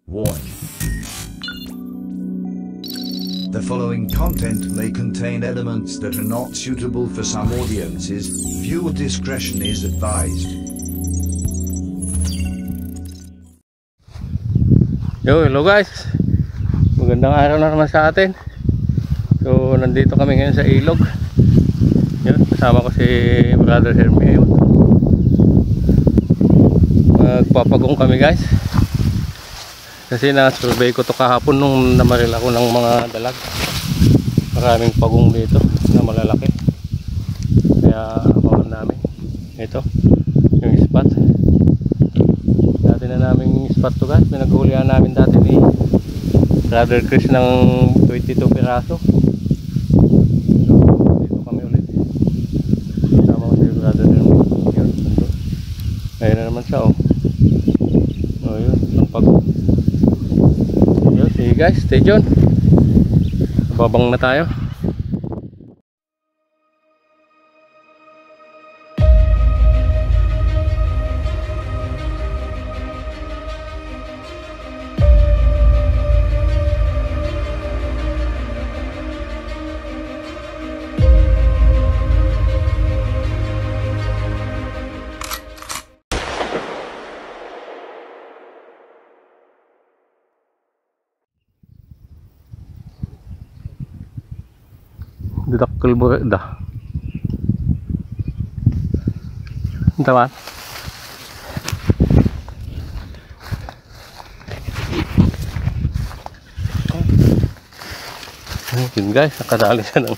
Warning. The following content may contain elements that are not suitable for some audiences. Viewer discretion is advised. Hello guys. Magandang araw na naman sa atin. So, nandito kami ngayon sa ilog. Yun, kasama ko si Brother Hermie. Magpapagong kami guys. Kasi na-survey ko to kahapon nung namaril ako ng mga dalag. Maraming pagong dito na malalaki. Kaya abangan namin. Ito, yung spot. Dati na namin spot to guys. Pinaghulihan namin dati ni Brother Chris ng 22 piraso. So, dito kami ulit. Kasama ko si Brother Hermie. Yun, nandun. Ayun na naman siya oh. Oh yun, ang pagong. Sige guys, stay tuned. Babang na tayo. Didakkel mo dah. Taman. Yun guys, nakadali siya ng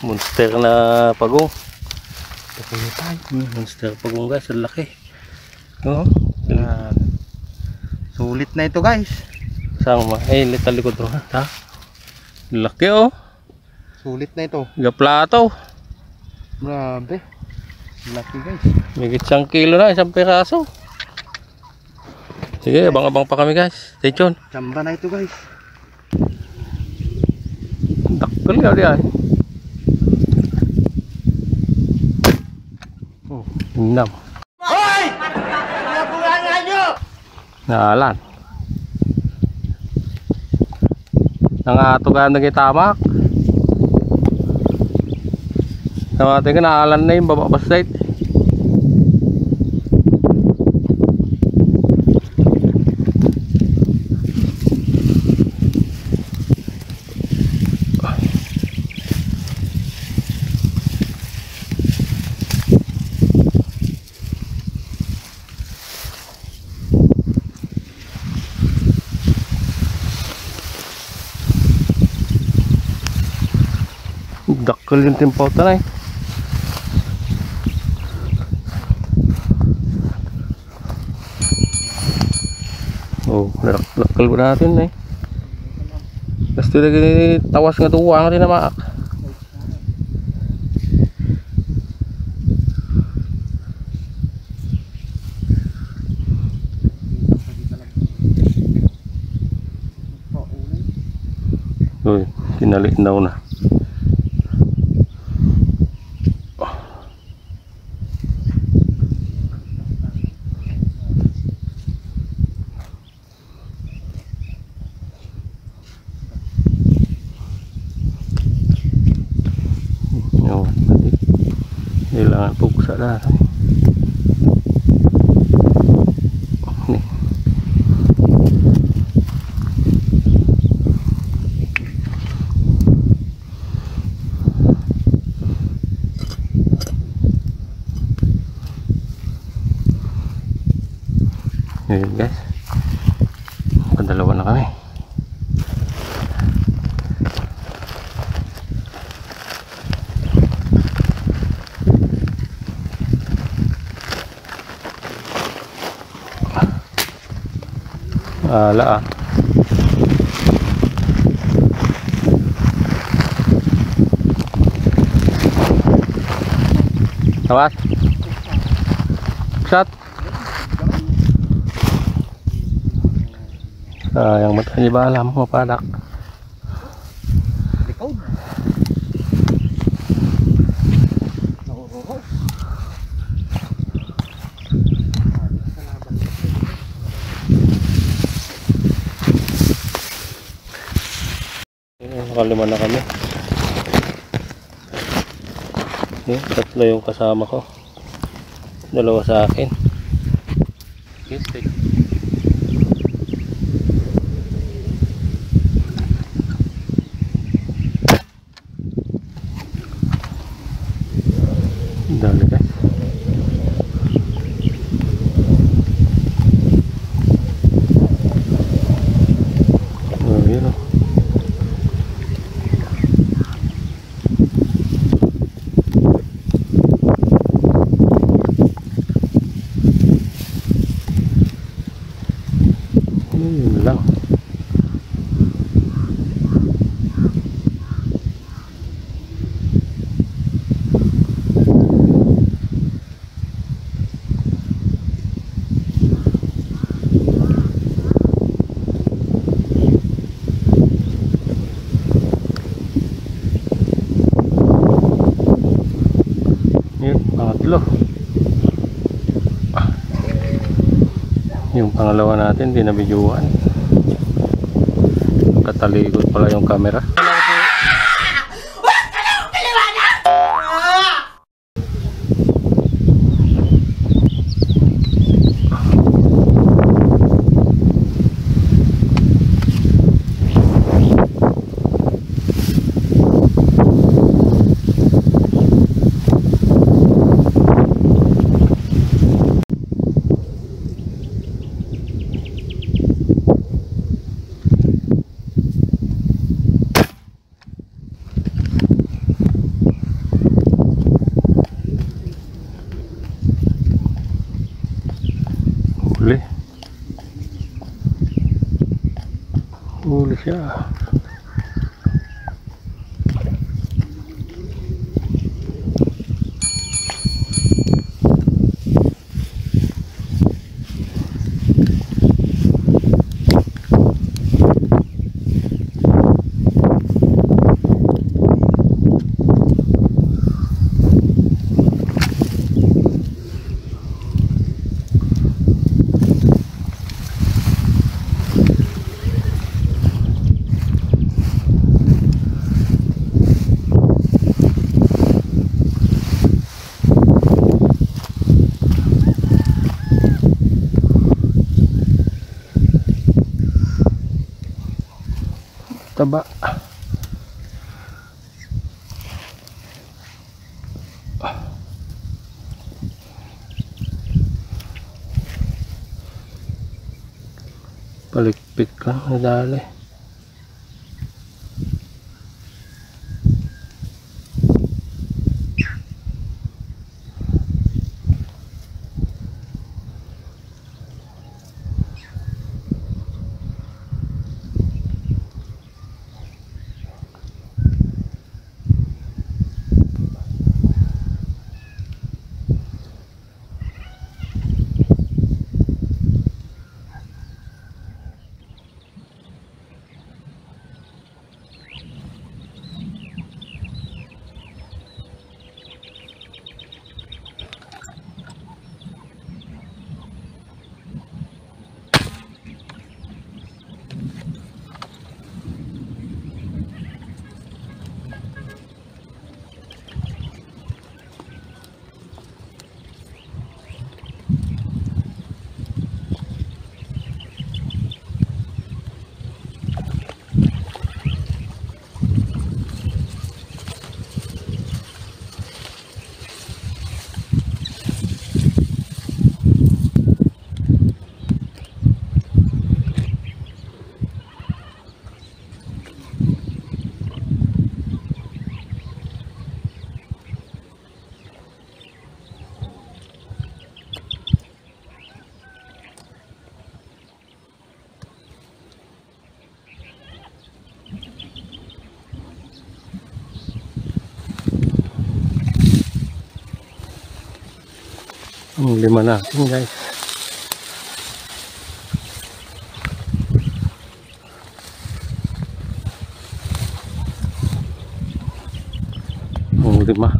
monster na pagong. Monster pagong guys, ang laki. Sulit na ito guys. Sama, talikod mo ha. Laki oh. Sulit na ito. Gaplato. Grabe. Laki guys. Migit 1 kilo na, 1 piraso. Sige, abang-abang pa kami guys. Stay tuned. Chamba na ito guys. Dakkel ka diyan. Enam. Hoy! Nabulangan nyo! Nalan. Nangatugan na kitamak. Sama tingin naalan na yung baba basite. Dakkel yung timpautan ay. Oh, nakal po natin eh. Basta lagi tawas nga tuwa nga rin na maak. Uy, kinali daw na. Kailangan pugsa na nih. Ayan guys, padalawa na kami. Ala ah. Tawas. Shot. Sayang mata ni balam mapadak. Likod. nakalima na kami. Yun, tatlo yung kasama ko. Dalawa sa akin. Yes, take. Dali guys. Oh, yun o. Yun lang. Pangatlo. Yung pangalawa natin di nabidyuhan. Katalikod pala yung camera. Huli siya. Taba. Palikpik lang nadali. Ang lima natin guys. Ang lima.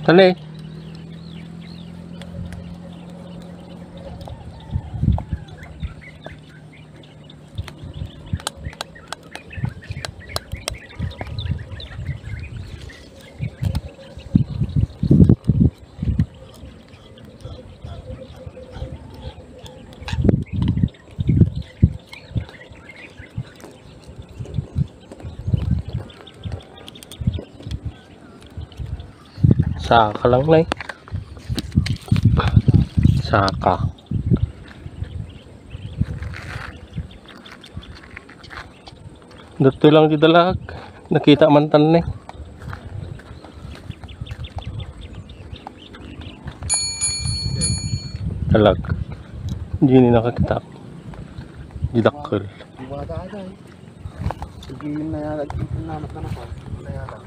Tani. Saka lang na eh. Saka. Dito lang di dalag. Nakita man tan eh. Dalag. Hindi ni nakakita. Di dakkel. Di ba ada eh. Sige na yan. Namat na ako. Na yan.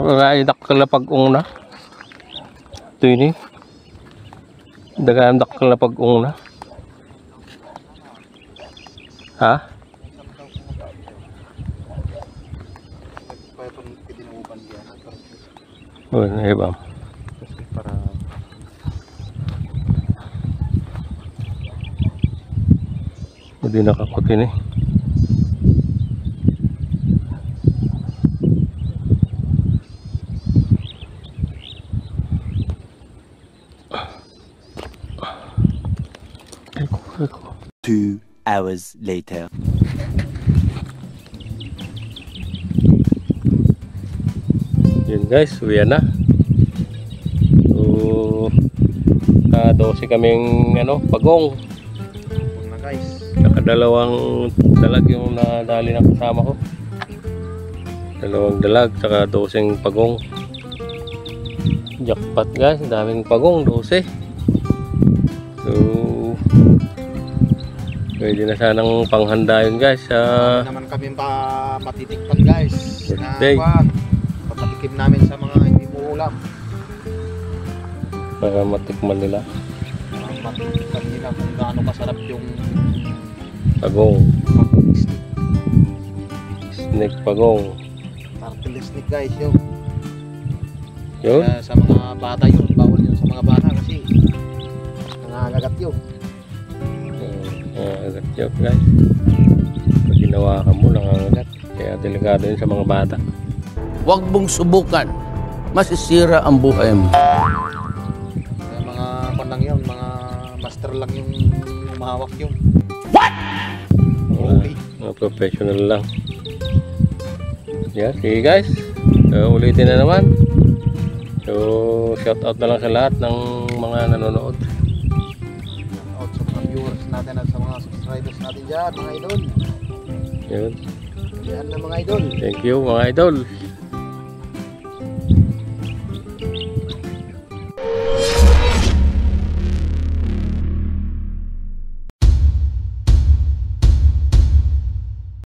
Ay dakkel na pag-ung na. Ito ini. Dagan dakkel na pag-ung na. Ha? Oh, hebam. Para Hindi nakakutin eh. Eko. 2 hours later. Yun guys, uwi na. So, 12 kaming pagong. na guys. Nakadalawang dalag yung nadali ng kasama ko. Dalawang dalag, saka 12 pagong. Jackpot guys, daming pagong, 12. So, pwede na sanang panghanda yun guys sa naman kami matitikpan guys. Birthday. Papatikim namin sa mga hindi mo ulam. para matikman nila. Matikman nila kung gaano kasarap yung Pagong. snake. Snake pagong. Turtle snake guys yun. Yun. Sa mga bata yun, bawal yun sa mga bata kasi nangangagat yun. Nangangagat yun guys. Pag ginawa ka mo, nangangagat. Kaya delikado yun sa mga bata. Huwag mong subukan. Masisira ang buhay mo. Kaya mga panang yun, mga master lang yung umahawak yun. Mga professional lang. Yeah, sige guys. So, ulitin na naman. So, shout out na lang sa lahat ng mga nanonood. Out sa mga viewers natin at sa mga subscribers natin dyan, mga idol. Yun. Yan na mga idol. Thank you mga idol.